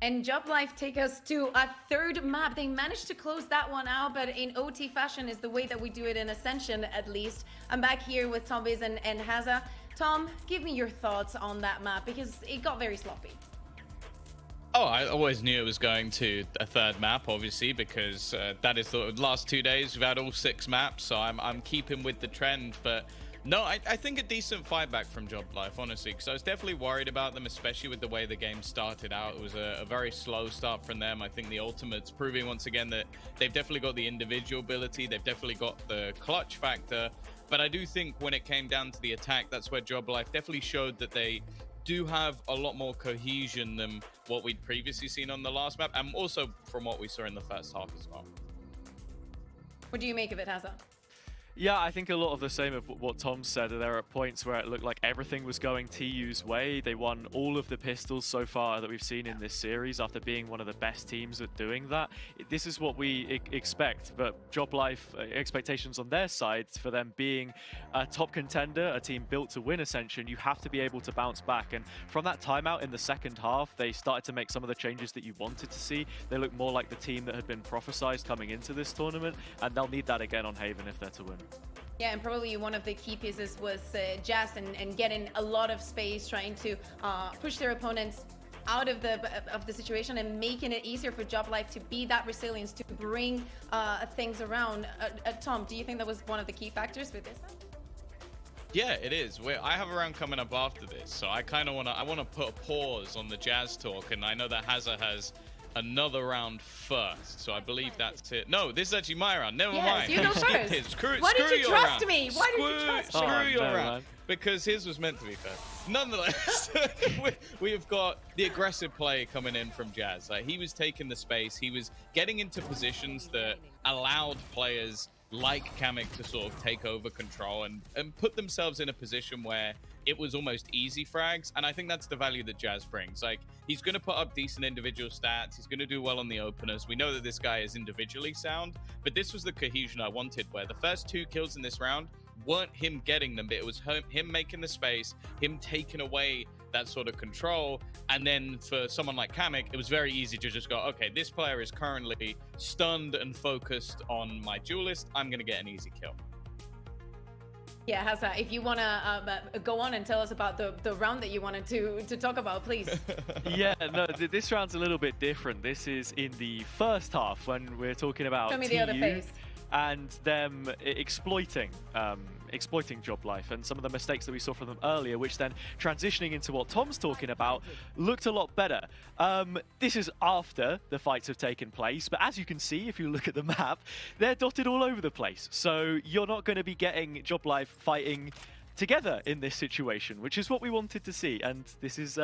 And Job Life take us to a third map. They managed to close that one out, but in OT fashion is the way that we do it in Ascension, at least. I'm back here with Tom Biz and Haza. Tom, give me your thoughts on that map, because it got very sloppy. Oh, I always knew it was going to a third map, obviously, because that is the last 2 days we've had all 6 maps, so I'm keeping with the trend. But no, I think a decent fight back from Job Life, honestly, because I was definitely worried about them, especially with the way the game started out. It was a very slow start from them. I think the ultimate's proving once again that they've definitely got the individual ability, they've definitely got the clutch factor. But I do think when it came down to the attack, that's where Job Life definitely showed that they do have a lot more cohesion than what we'd previously seen on the last map, and also from what we saw in the first half as well. What do you make of it, Haza? Yeah, I think a lot of the same of what Tom said. There are points where it looked like everything was going TU's way. They won all of the pistols so far that we've seen in this series after being one of the best teams at doing that. This is what we expect, but Job Life expectations on their side for them being a top contender, a team built to win Ascension, you have to be able to bounce back. And from that timeout in the second half, they started to make some of the changes that you wanted to see. They look more like the team that had been prophesized coming into this tournament, and they'll need that again on Haven if they're to win. Yeah, and probably one of the key pieces was Jazz and getting a lot of space, trying to push their opponents out of the situation and making it easier for Job Life to be that resilience, to bring things around. Tom, do you think that was one of the key factors for this? Yeah, it is. I have a round coming up after this, so I kind of want to put a pause on the Jazz talk, and I know that Haza has another round first, so I believe that's it. No, this is actually my round. Never mind. You go first. Screw Why did you trust round. me? Why did you trust me? Screw your no, round. man. Because his was meant to be first. Nonetheless, we have got the aggressive play coming in from Jazz. Like, he was taking the space. He was getting into positions that allowed players like Kamek to sort of take over control and put themselves in a position where it was almost easy frags. And I think that's the value that Jazz brings. Like, he's going to put up decent individual stats. He's going to do well on the openers. We know that this guy is individually sound, but this was the cohesion I wanted, where the first 2 kills in this round weren't him getting them, but it was him making the space, him taking away that sort of control. And then for someone like Kamek, it was very easy to just go, okay, this player is currently stunned and focused on my duelist. I'm going to get an easy kill. Yeah, Haza, if you want to go on and tell us about the round that you wanted to talk about, please. Yeah, no, this round's a little bit different. This is in the first half when we're talking about Show me the other TU face. and them exploiting Job Life and some of the mistakes that we saw from them earlier, which then transitioning into what Tom's talking about looked a lot better. This is after the fights have taken place, but as you can see, if you look at the map, they're dotted all over the place. So you're not going to be getting Job Life fighting together in this situation, which is what we wanted to see. And this is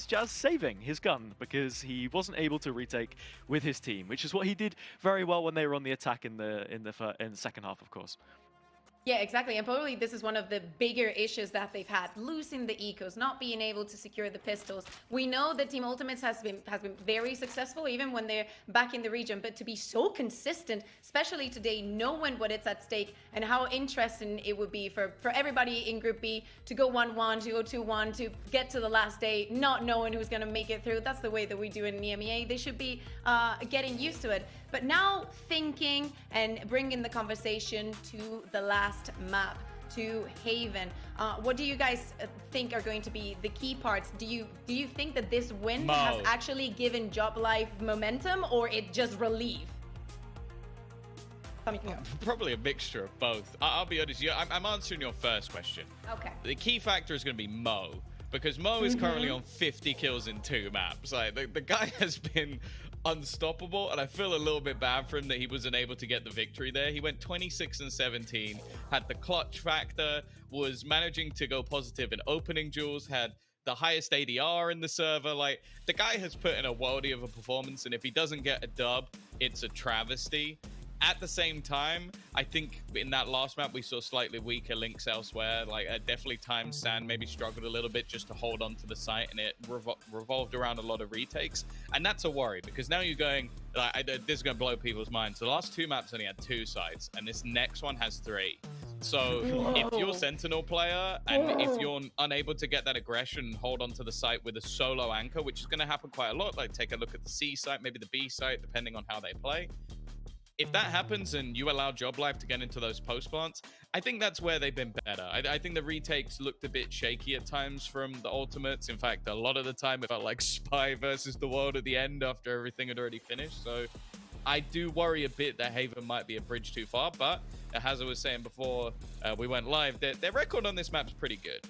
Jazz saving his gun because he wasn't able to retake with his team, which is what he did very well when they were on the attack in the second half, of course. Yeah, exactly. And probably this is one of the bigger issues that they've had, losing the ecos, not being able to secure the pistols. We know that Team Ultimates has been very successful, even when they're back in the region, but to be so consistent, especially today, knowing what it's at stake and how interesting it would be for everybody in Group B to go 1-1, to go 2-1, to get to the last day, not knowing who's going to make it through. That's the way that we do in EMEA. They should be getting used to it. But now thinking and bringing the conversation to the last map, to Haven. What do you guys think are going to be the key parts? Do you think that this win has actually given Job Life momentum, or it just relief? Probably a mixture of both. I'll be honest, I'm answering your first question. Okay. The key factor is going to be Mo, because Mo is currently on 50 kills in 2 maps. Like, the guy has been unstoppable, and I feel a little bit bad for him that he wasn't able to get the victory there. He went 26-17, had the clutch factor, was managing to go positive in opening duels, had the highest ADR in the server. Like, the guy has put in a worldie of a performance, and if he doesn't get a dub, it's a travesty. At the same time, I think in that last map, we saw slightly weaker links elsewhere. Like, definitely Time Stand maybe struggled a little bit just to hold on to the site, and it revolved around a lot of retakes. And that's a worry, because now you're going, like, this is going to blow people's minds. The last 2 maps only had 2 sites, and this next one has 3. So if you're Sentinel player and if you're unable to get that aggression, hold onto the site with a solo anchor, which is going to happen quite a lot, like take a look at the C site, maybe the B site, depending on how they play. If that happens and you allow Job Life to get into those post plants, I think that's where they've been better. I think the retakes looked a bit shaky at times from the ultimates. In fact, a lot of the time it felt like Spy versus the world at the end after everything had already finished. So I do worry a bit that Haven might be a bridge too far, but as I was saying before we went live, their record on this map's pretty good.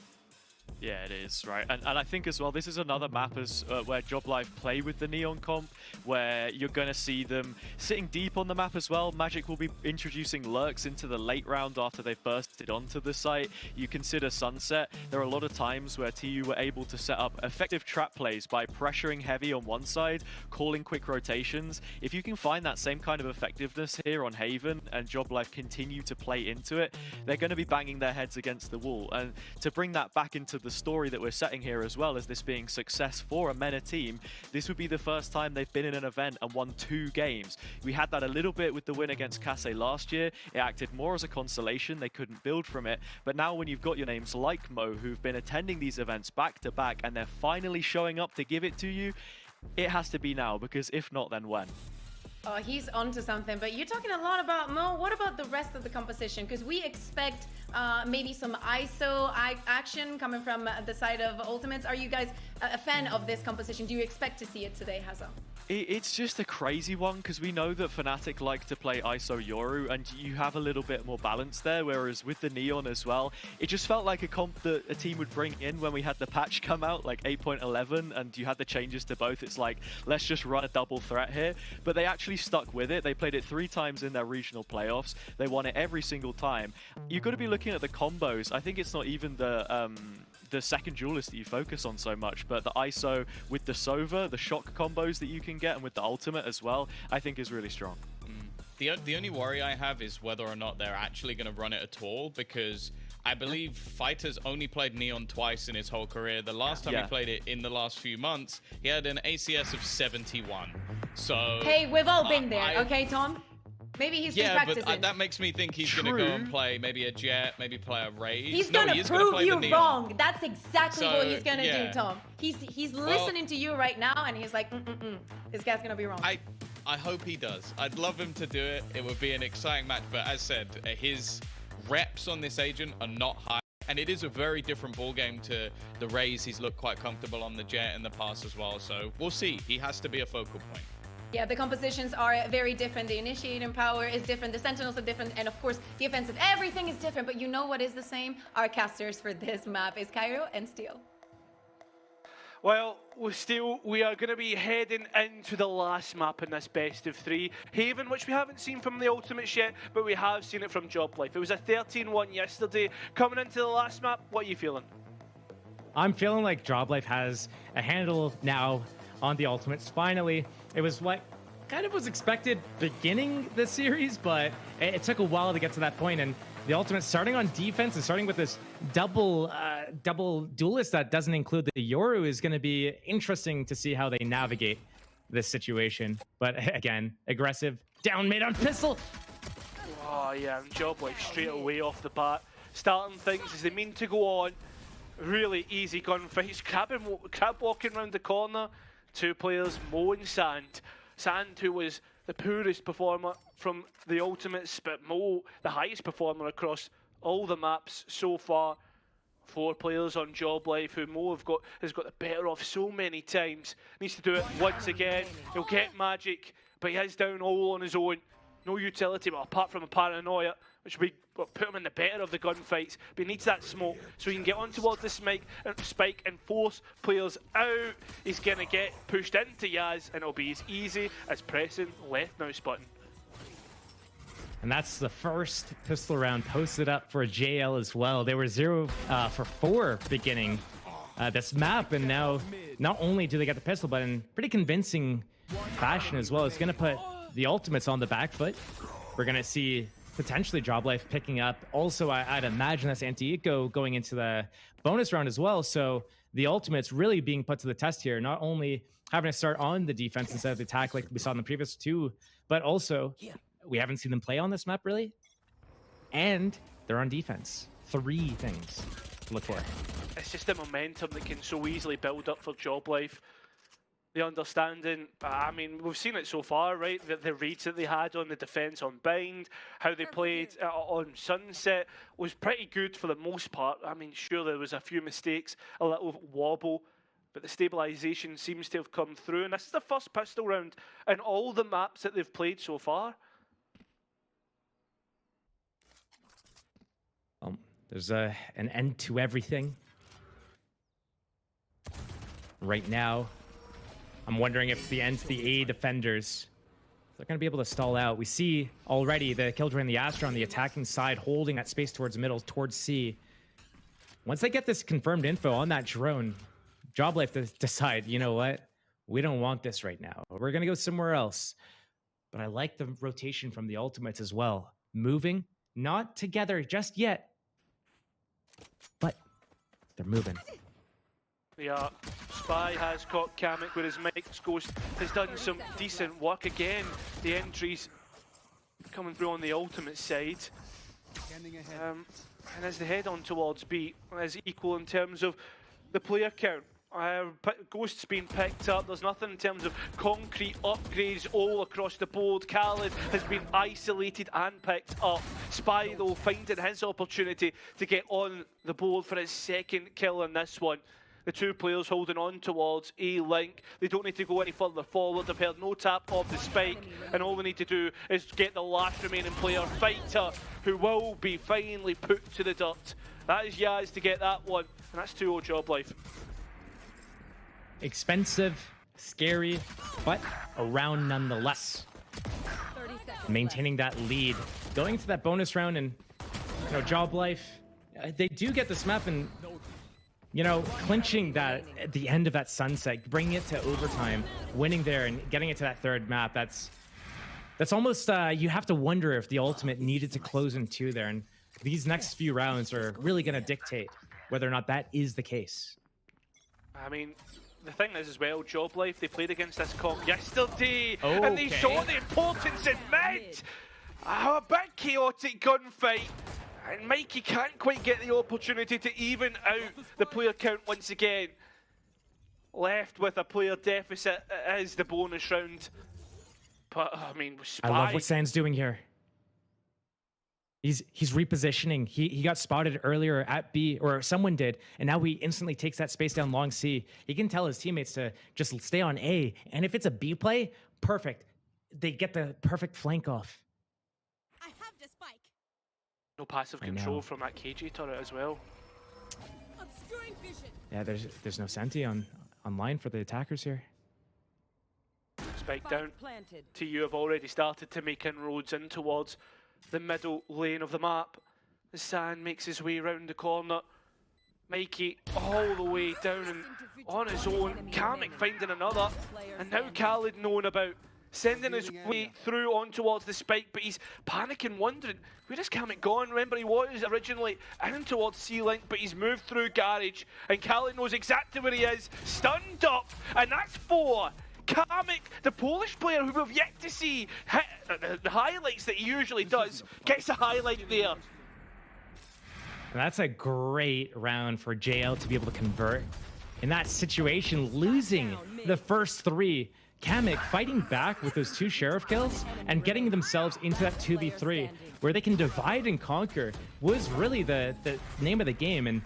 Yeah, it is, right? And I think as well, this is another map as where Job Life play with the Neon comp, where you're going to see them sitting deep on the map as well. Magic will be introducing lurks into the late round after they've bursted onto the site. You consider Sunset. There are a lot of times where TU were able to set up effective trap plays by pressuring heavy on one side, calling quick rotations. If you can find that same kind of effectiveness here on Haven and Job Life continue to play into it, they're going to be banging their heads against the wall. And to bring that back into the story that we're setting here as well as this being success for a MENA team, this would be the first time they've been in an event and won 2 games. We had that a little bit with the win against Kase last year. It acted more as a consolation. They couldn't build from it. But now when you've got your names like Mo, who've been attending these events back to back and they're finally showing up to give it to you, it has to be now, because if not, then when? Oh, he's onto something. But you're talking a lot about Mo. What about the rest of the composition? Because we expect maybe some ISO action coming from the side of Ultimates. Are you guys a fan of this composition? Do you expect to see it today, Hazza? It's just a crazy one, because we know that Fnatic like to play ISO Yoru, and you have a little bit more balance there, whereas with the Neon as well, it just felt like a comp that a team would bring in when we had the patch come out, like 8.11, and you had the changes to both. It's like, let's just run a double threat here. But they actually stuck with it. They played it 3 times in their regional playoffs. They won it every single time. You've got to be looking at the combos. I think it's not even the second duelist that you focus on so much, but the ISO with the Sova, the shock combos that you can get, and with the ultimate as well, I think is really strong. The only worry I have is whether or not they're actually going to run it at all, because I believe Fighter's only played Neon twice in his whole career. The last time he played it in the last few months, he had an ACS of 71. So hey, we've all been there, okay, Tom? Maybe he's been practicing. But that makes me think he's going to go and play maybe a Jet, maybe play a Raze. He's going to prove you wrong. That's exactly what he's going to do, Tom. He's listening to you right now, and he's like, this guy's going to be wrong. I hope he does. I'd love him to do it. It would be an exciting match. But as said, his reps on this agent are not high. And it is a very different ballgame to the Raze. He's looked quite comfortable on the Jet in the past as well. So we'll see. He has to be a focal point. Yeah, the compositions are very different. The initiating power is different. The Sentinels are different. And of course, the offensive, everything is different. But you know what is the same? Our casters for this map is Cairo and Steel. Well, we are going to be heading into the last map in this best of 3. Haven, which we haven't seen from the Ultimates yet, but we have seen it from Job Life. It was a 13-1 yesterday. Coming into the last map, what are you feeling? I'm feeling like Job Life has a handle now on the Ultimates. Finally, it was what kind of was expected beginning the series, but it took a while to get to that point. And the Ultimates starting on defense and starting with this double duelist that doesn't include the Yoru is going to be interesting to see how they navigate this situation. But again, aggressive down mid on pistol. Oh yeah, and Job Life straight away off the bat, starting things as they mean to go on. Really easy gunfights. Crab walking around the corner. 2 players, Mo and Sand. Sand, who was the poorest performer from the Ultimates, but Mo, the highest performer across all the maps so far. 4 players on Job Life, who Mo has got the better of so many times. Needs to do it once again. He'll get Magic, but he is down all on his own. No utility, but apart from a paranoia, which will put him in the better of the gunfights. But he needs that smoke so he can get on towards the spike and force players out. He's going to get pushed into Yaz, and it'll be as easy as pressing left mouse button. And that's the first pistol round posted up for JL as well. They were 0 for 4 beginning this map, and now not only do they get the pistol, but in pretty convincing fashion as well. It's going to put the Ultimates on the back foot. We're going to see potentially Job Life picking up. Also, I'd imagine that's anti-eco going into the bonus round as well. So the Ultimates really being put to the test here, not only having to start on the defense instead of the attack like we saw in the previous 2, but also we haven't seen them play on this map really. And they're on defense. 3 things to look for. It's just the momentum that can so easily build up for Job Life. The understanding, I mean, we've seen it so far, right? The reads that they had on the defense on Bind, how they played on Sunset was pretty good for the most part. I mean, sure, there was a few mistakes, a little wobble, but the stabilization seems to have come through. And this is the first pistol round in all the maps that they've played so far. There's an end to everything. Right now, I'm wondering if the end to the A defenders, they're going to be able to stall out. We see already the Killjoy and the Astra on the attacking side holding that space towards middle, towards C. Once they get this confirmed info on that drone, Job Life to decide, you know what? We don't want this right now. We're going to go somewhere else. But I like the rotation from the ultimates as well. Moving, not together just yet, but they're moving. Yeah, Spy has caught Kamek with his Mike's Ghost, has done some decent work again. The entries coming through on the ultimate side. And as they head on towards B, is equal in terms of the player count. Ghost's been picked up. There's nothing in terms of concrete upgrades all across the board. Khaled has been isolated and picked up. Spy, though, finding his opportunity to get on the board for his second kill in this one. The 2 players holding on towards A-Link. They don't need to go any further forward. They've heard no tap of the spike. And all they need to do is get the last remaining player, Fighter, who will be finally put to the dirt. That is Yaz to get that one. And that's 2-0 Job Life. Expensive, scary, but around nonetheless. Maintaining that lead. Going to that bonus round and, Job Life, they do get this map and, clinching that at the end of that sunset, bringing it to overtime, winning there and getting it to that 3rd map. That's almost, you have to wonder if the ultimate needed to close in 2 there. And these next few rounds are really going to dictate whether or not that is the case. I mean, the thing is as well, Job Life, they played against this comp yesterday, Okay. and they saw the importance in mid. A big chaotic gunfight, and Mikey can't quite get the opportunity to even out the player count once again. Left with a player deficit as the bonus round. But, I mean, Spy... I love what Sand's doing here. He's repositioning. He got spotted earlier at B, or someone did, and now he instantly takes that space down long C. He can tell his teammates to just stay on A, and if it's a B play, perfect. They get the perfect flank off. I have the spike. No passive control from that KJ turret as well. Obscuring vision. Yeah, there's no Senti online for the attackers here. Spike down. TU have already started to make inroads in towards the middle lane of the map. The Sand makes his way around the corner. Mikey all the way down and on his own. Kamek finding another. And now Khaled knowing about sending his way through on towards the spike, but he's panicking, wondering, where is Kamek gone? Remember, he was originally in towards C-Link, but he's moved through Garage, and Khaled knows exactly where he is, stunned up, and that's 4. Kamek, the Polish player who we've yet to see hit the highlights that he usually does, gets a highlight there. And that's a great round for JL to be able to convert. In that situation, losing the first 3, Kamek fighting back with those 2 Sheriff kills and getting themselves into that 2v3 where they can divide and conquer was really the name of the game. And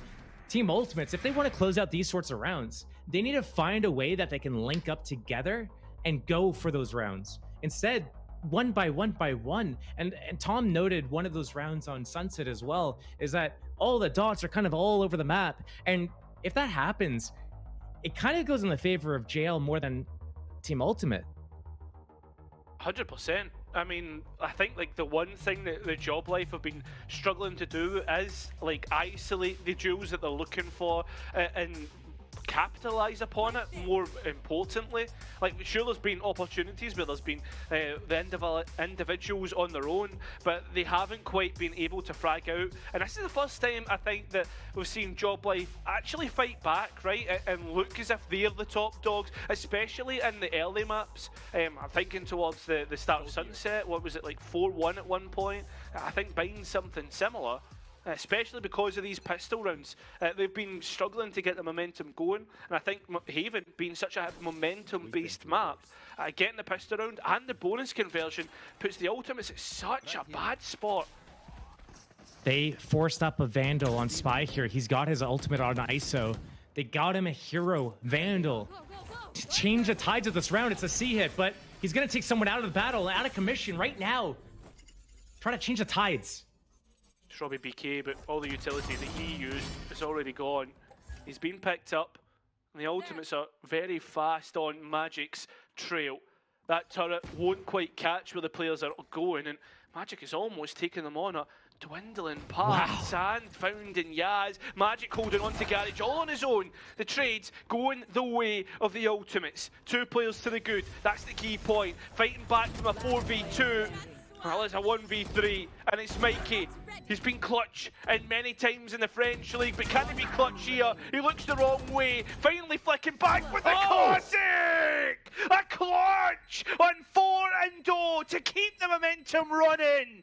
Team Ultimates, if they want to close out these sorts of rounds, they need to find a way that they can link up together and go for those rounds. Instead, one by one. And Tom noted one of those rounds on Sunset as well, is that all the dots are kind of all over the map. And if that happens, it kind of goes in the favor of JL more than Team Ultimate. 100%. I mean, I think like the one thing that the Job Life have been struggling to do is like isolate the duels that they're looking for and capitalize upon it. More importantly, like sure there's been opportunities where there's been the individuals on their own, but they haven't quite been able to frag out. And this is the first time I think that we've seen Job Life actually fight back, right, and look as if they're the top dogs, especially in the early maps. I'm thinking towards the start of Sunset. What was it, like 4-1 at one point? I think Bind's something similar. especially because of these pistol rounds. They've been struggling to get the momentum going, and I think Haven, being such a momentum-based map, getting the pistol round and the bonus conversion puts the Ultimates at such a bad spot. They forced up a Vandal on Spy here. He's got his ultimate on ISO. They got him a hero Vandal to change the tides of this round. It's a C hit, but he's going to take someone out of the battle, out of commission right now. Try to change the tides. It's Robbie BK, but all the utility that he used is already gone. He's been picked up, and the Ultimates are very fast on Magic's trail. That turret won't quite catch where the players are going, and Magic is almost taking them on a dwindling path. Sand found in Yaz. Magic holding on to Garage all on his own. The trades going the way of the Ultimates. 2 players to the good. That's the key point. Fighting back from a 4v2. Well, it's a 1v3, and it's Mikey. He's been clutch and many times in the French League, but can he be clutch here? He looks the wrong way. Finally flicking back with a classic! A clutch on 4-0 to keep the momentum running.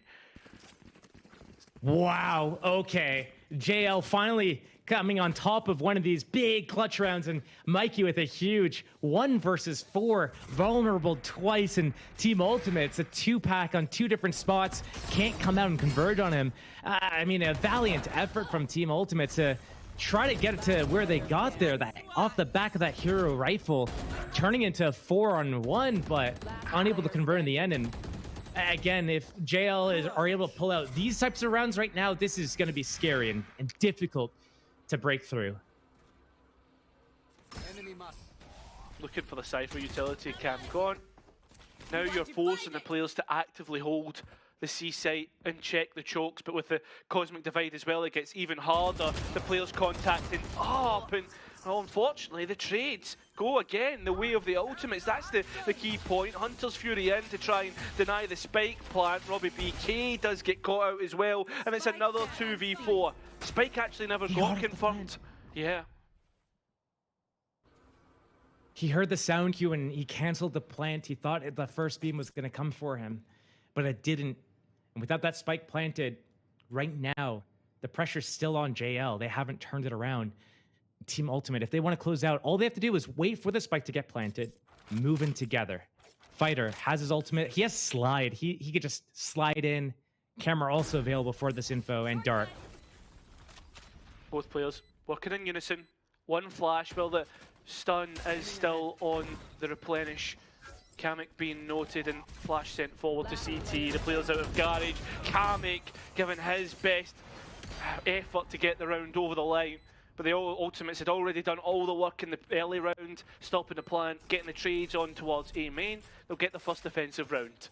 Wow, okay. JL finally coming on top of one of these big clutch rounds, and Mikey with a huge 1 versus 4, vulnerable twice, and Team Ultimate's a 2-pack on 2 different spots, can't come out and converge on him. I mean, a valiant effort from Team Ultimate to try to get it to where they got there, that off the back of that hero rifle, turning into a 4-on-1, but unable to convert in the end. And again, if JL are able to pull out these types of rounds right now, this is going to be scary and difficult to break through. Looking for the Cypher utility cam gone. Now you're forcing the players to actively hold the C site and check the chokes, but with the Cosmic Divide as well, it gets even harder. The players contacting up, and well, unfortunately the trades go again the way of the Ultimates. That's the key point. Hunter's Fury in to try and deny the spike plant. Robbie BK does get caught out as well, and it's another 2v4. Spike actually never got confirmed. Yeah. He heard the sound cue and he canceled the plant. He thought the first beam was going to come for him, but it didn't. And without that spike planted, right now, the pressure's still on JL. They haven't turned it around. Team Ultimate, if they want to close out, all they have to do is wait for the spike to get planted, move in together. Fighter has his ultimate. He has slide. He could just slide in. Camera also available for this info, and dart. Both players working in unison. One flash while the stun is still on the replenish. Kamek being noted and flash sent forward to CT. The players out of Garage. Kamek giving his best effort to get the round over the line. But the Ultimates had already done all the work in the early round, stopping the plant, getting the trades on towards A main. They'll get the first defensive round.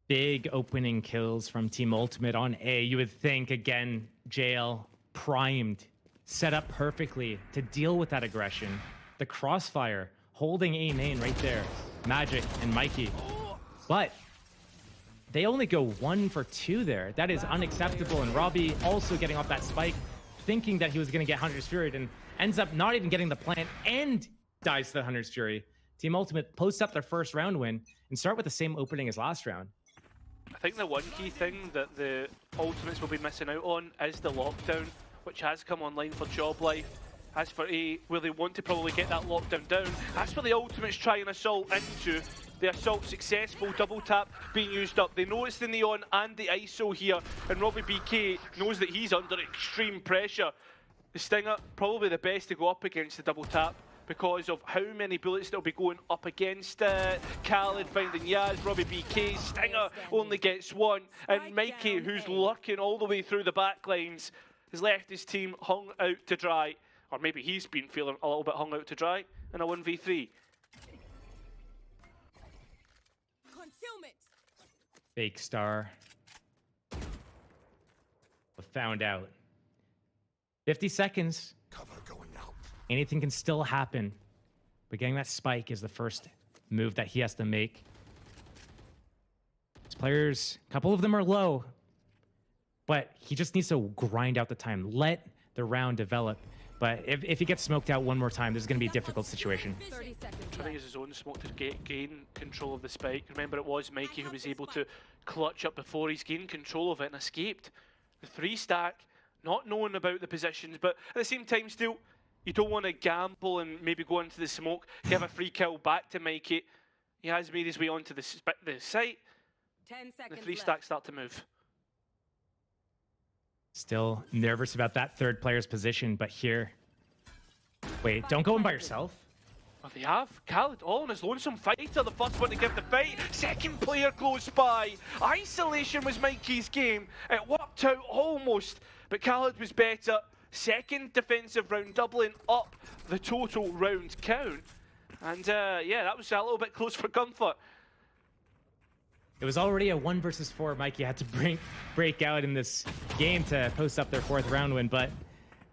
Big opening kills from Team Ultimate on A. You would think, again, JL primed, set up perfectly to deal with that aggression. The crossfire holding A main right there. Magic and Mikey. But they only go 1 for 2 there. That is unacceptable. And Robbie also getting off that spike, thinking that he was going to get Hunter's Fury, and ends up not even getting the plant and dies to the Hunter's Fury. Team Ultimate posts up their first round win and start with the same opening as last round. I think the one key thing that the Ultimates will be missing out on is the lockdown, which has come online for Job Life. As for A, where they want to probably get that lockdown down, that's where the Ultimates try and assault into. The assault successful, double tap being used up. They notice the Neon and the ISO here, and Robbie BK knows that he's under extreme pressure. The Stinger, probably the best to go up against the double tap because of how many bullets that'll be going up against Khaled finding Yaz. Robbie BK, Stinger only gets 1, and Mikey, who's lurking all the way through the back lines, has left his team hung out to dry. Or maybe he's been feeling a little bit hung out to dry in a 1v3. Concealment. Fake star. Found out. 50 seconds. Cover going out. Anything can still happen. But getting that spike is the first move that he has to make. His players, a couple of them are low. But he just needs to grind out the time. Let the round develop. But if he gets smoked out one more time, this is going to be a difficult situation. 30 seconds. Trying to use his own smoke to gain control of the spike. Remember, it was Mikey who was able to clutch up before he's gained control of it and escaped. The 3-stack, not knowing about the positions, but at the same time still, you don't want to gamble and maybe go into the smoke, give a free kill back to Mikey. He has made his way onto the site. 10 seconds The 3-stack start to move. Still nervous about that third player's position, but here. Wait, don't go in by yourself. Oh, they have. Khaled all on his lonesome. Fighter, the first one to give the fight. Second player close by. Isolation was Mikey's game. It worked out almost, but Khaled was better. Second defensive round, doubling up the total round count. And yeah, that was a little bit close for comfort. It was already a 1 versus 4. Mikey had to break out in this game to post up their 4th round win, but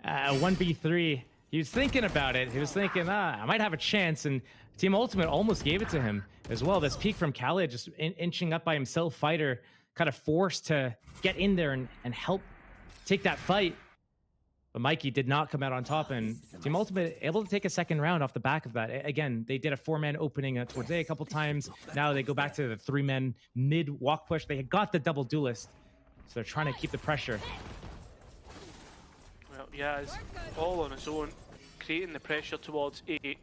1v3, he was thinking about it. He was thinking, I might have a chance, and Team Ultimate almost gave it to him as well. This peek from Khaled, just inching up by himself, Fighter kind of forced to get in there and help take that fight. But Mikey did not come out on top, and Team Ultimate able to take a 2nd round off the back of that. Again, they did a 4-man opening towards A a couple times. Now they go back to the 3-man mid walk push. They got the double duelist, so they're trying to keep the pressure. Well, yeah, it's all on his own, creating the pressure towards A.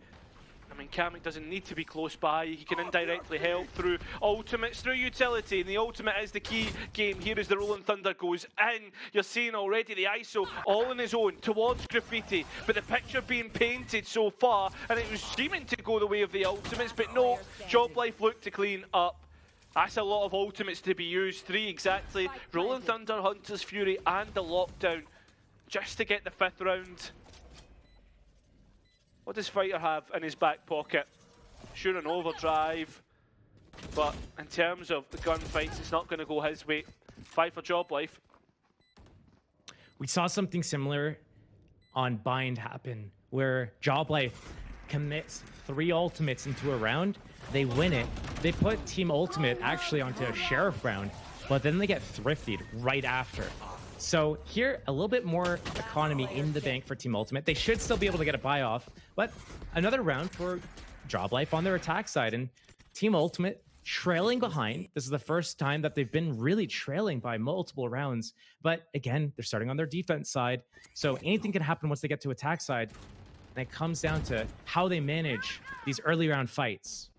I mean, Kamek doesn't need to be close by. He can indirectly help through ultimates, through utility, and the ultimate is the key game here as the Rolling Thunder goes in. You're seeing already the ISO all on his own towards Graffiti, but the picture being painted so far, and it was seeming to go the way of the ultimates, but no, Job Life looked to clean up. That's a lot of ultimates to be used, 3 exactly. Rolling Thunder, Hunter's Fury, and the lockdown, just to get the 5th round. What does Fighter have in his back pocket? Sure, an overdrive, but in terms of the gunfights, it's not going to go his way. 5 for Job Life. We saw something similar on Bind happen, where Job Life commits 3 ultimates into a round. They win it. They put Team Ultimate actually onto a Sheriff round, but then they get thriftied right after. So here, a little bit more economy in the bank for Team Ultimate. They should still be able to get a buy off, but another round for Job Life on their attack side. And Team Ultimate trailing behind. This is the first time that they've been really trailing by multiple rounds. But again, they're starting on their defense side. So anything can happen once they get to attack side. And it comes down to how they manage these early round fights.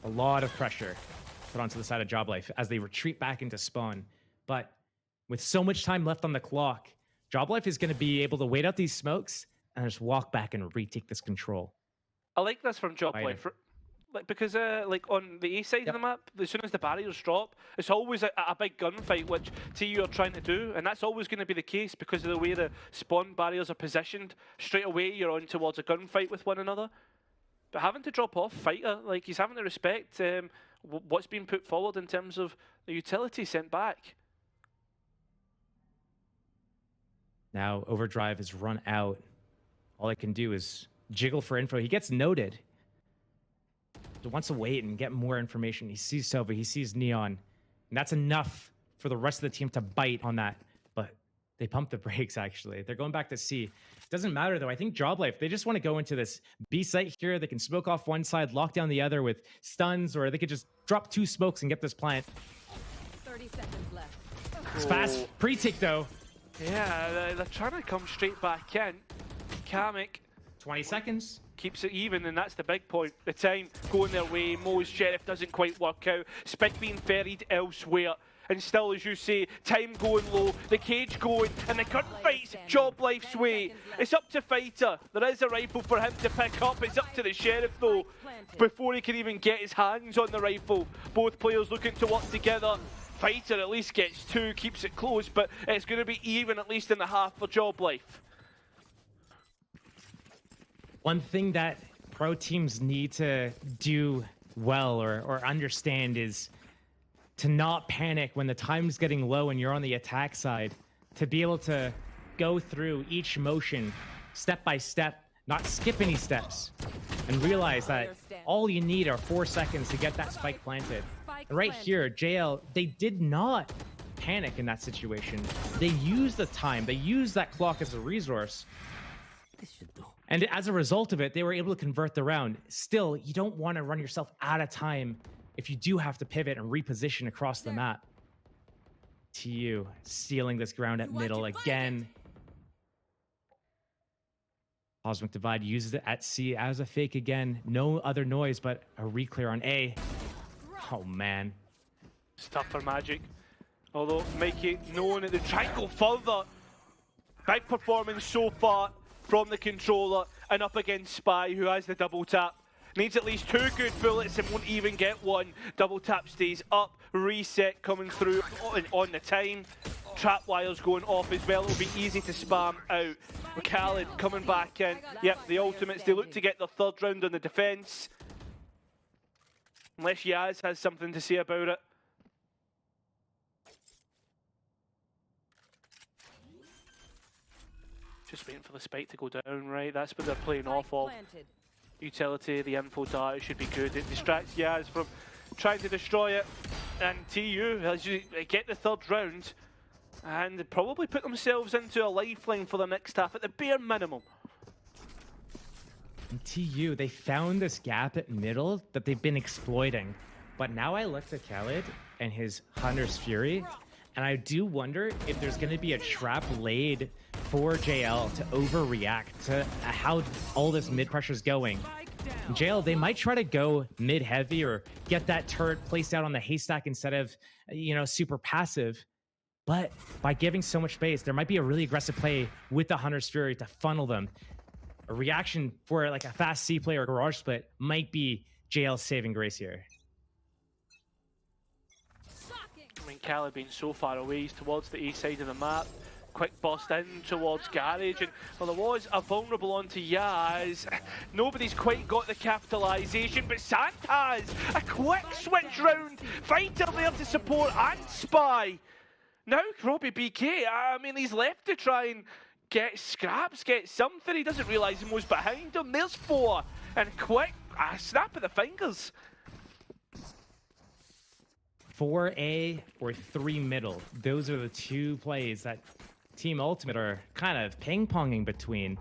A lot of pressure put onto the side of Job Life as they retreat back into spawn. But with so much time left on the clock, Job Life is going to be able to wait out these smokes and just walk back and retake this control. I like this from Job Life, like, because like on the A side of the map, as soon as the barriers drop, it's always a big gunfight, which TU are trying to do, and that's always going to be the case because of the way the spawn barriers are positioned. Straight away, you're on towards a gunfight with one another. But having to drop off Fighter, like he's having to respect what's being put forward in terms of the utility sent back. Now Overdrive is run out. All I can do is jiggle for info. He gets noted. He wants to wait and get more information. He sees Sova, he sees Neon. And that's enough for the rest of the team to bite on that. But they pump the brakes, actually. They're going back to C. Doesn't matter, though. I think Job Life, they just want to go into this B site here. They can smoke off one side, lock down the other with stuns, or they could just drop 2 smokes and get this plant. 30 seconds left. It's fast. Pre-tick, though. Yeah, they're trying to come straight back in. Kamek 20 seconds. keeps it even, and that's the big point. The time going their way. Mo's Sheriff doesn't quite work out. Spike being ferried elsewhere. And still, as you say, time going low, the cage going, and the gunfight's Job Life's way. It's up to Fighter. There is a rifle for him to pick up. It's up to the Sheriff, though, before he can even get his hands on the rifle. Both players looking to work together. Fighter at least gets 2, keeps it close, but it's going to be even at least in the half for Job Life. One thing that pro teams need to do well or understand is to not panic when the time's getting low and you're on the attack side, to be able to go through each motion step by step, not skip any steps, and realize that all you need are 4 seconds to get that spike planted. And right here, JL, they did not panic in that situation. They used the time, they used that clock as a resource. And as a result of it, they were able to convert the round. Still, you don't want to run yourself out of time if you do have to pivot and reposition across the map. TU stealing this ground at middle again. Cosmic Divide uses it at C as a fake again. No other noise, but a reclear on A. Oh, man. It's tough for Magic. Although, make it known that they try and go further. Big performance so far from the controller and up against Spy, who has the double tap. Needs at least 2 good bullets and won't even get 1. Double tap stays up, reset coming through on the time. Trap wires going off as well, it'll be easy to spam out. Khaled coming back in. Yep, the ultimates, they look to get the 3rd round on the defense. Unless Yaz has something to say about it. Just waiting for the spike to go down, right? That's what they're playing off of. Utility, the info data should be good. It distracts Yaz from trying to destroy it. And TU, as you get the 3rd round, and they probably put themselves into a lifeline for the next half at the bare minimum. And TU, they found this gap at middle that they've been exploiting. But now I look at Khaled and his Hunter's Fury, and I do wonder if there's going to be a trap laid for JL to overreact to how all this mid pressure is going. JL, they might try to go mid heavy or get that turret placed out on the haystack instead of, super passive. But by giving so much space, there might be a really aggressive play with the Hunter's Fury to funnel them. A reaction for like a fast C play or garage split might be JL's saving grace here. I mean, Khaled being so far away, he's towards the A side of the map. Quick burst in towards Garage, and well, there was a vulnerable onto Yaz. Nobody's quite got the capitalisation, but Sant has a quick switch round. Fighter there to support and Spy. Now Robbie BK, I mean, he's left to try and get scraps, get something. He doesn't realise Mo's behind him. There's 4, and quick, a snap of the fingers. 4A or 3 middle. Those are the 2 plays that Team Ultimate are kind of ping-ponging between.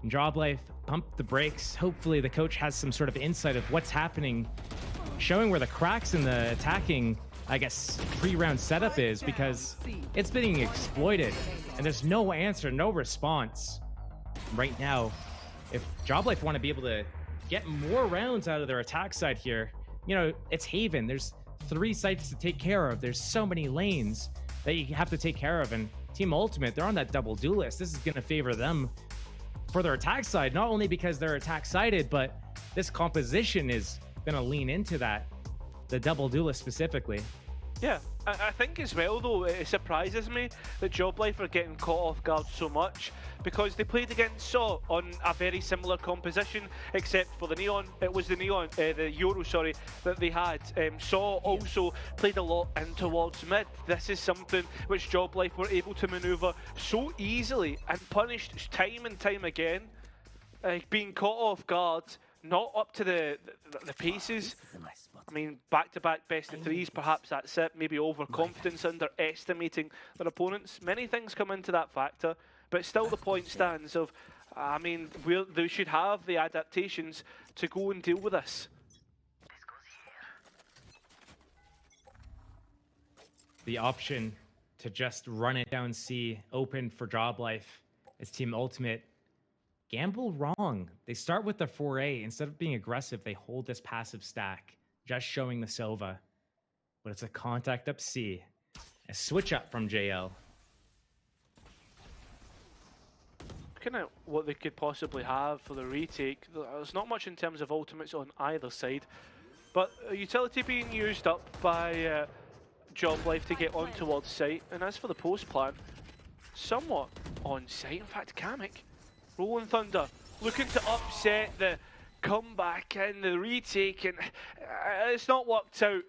And Jawblife pumped the brakes. Hopefully the coach has some sort of insight of what's happening, showing where the cracks in the attacking, I guess, pre-round setup is, because it's being exploited. And there's no answer, no response. Right now, if Jawblife want to be able to get more rounds out of their attack side here, it's Haven. There's 3 sites to take care of. There's so many lanes that you have to take care of, and Team Ultimate, they're on that double duelist. This is going to favor them for their attack side, not only because they're attack sided, but this composition is going to lean into that, the double duelist specifically. Yeah, I think as well though, it surprises me that Jawblife are getting caught off guard so much, because they played against Saw on a very similar composition, except for the Neon. It was the Euro, that they had. Saw also played a lot in towards mid. This is something which Jawblife were able to maneuver so easily and punished time and time again. Being caught off guard, not up to the paces. I mean, back-to-back best-of-3s, perhaps that's it. Maybe overconfidence, underestimating their opponents. Many things come into that factor, but still the point stands of, I mean, they should have the adaptations to go and deal with this. The option to just run it down C, open for Jawblife as Team Ultimate. Gamble wrong. They start with the 4A. Instead of being aggressive, they hold this passive stack, just showing the Sova. But it's a contact up C. A switch up from JL. Looking at what they could possibly have for the retake, there's not much in terms of ultimates on either side. But utility being used up by Jawblife to get on towards site. And as for the post plan, somewhat on site. In fact, Kamek, Rolling Thunder, looking to upset the comeback and the retake, and it's not worked out.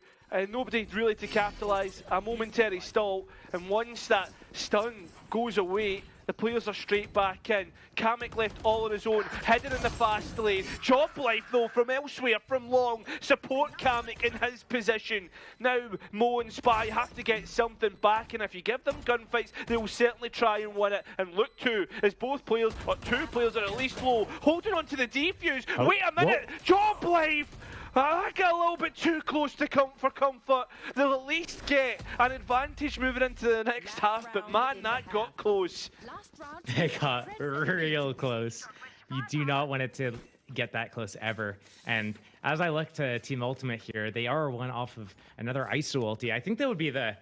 Nobody really to capitalise. A momentary stall, and once that stun goes away, the players are straight back in. Kamek left all on his own, hidden in the fast lane. Jawblife, though, from elsewhere, from long, support Kamek in his position. Now, Mo and Spy have to get something back, and if you give them gunfights, they will certainly try and win it. And look to, as both players, or 2 players are at least low, holding on to the defuse. Oh, wait a minute, Jawblife! I got a little bit too close to comfort. They'll at least get an advantage moving into the next half, but man, that got close. Last round. They got real close. You do not want it to get that close ever. And as I look to Team Ultimate here, they are one off of another ISO ulti. I think that would be the...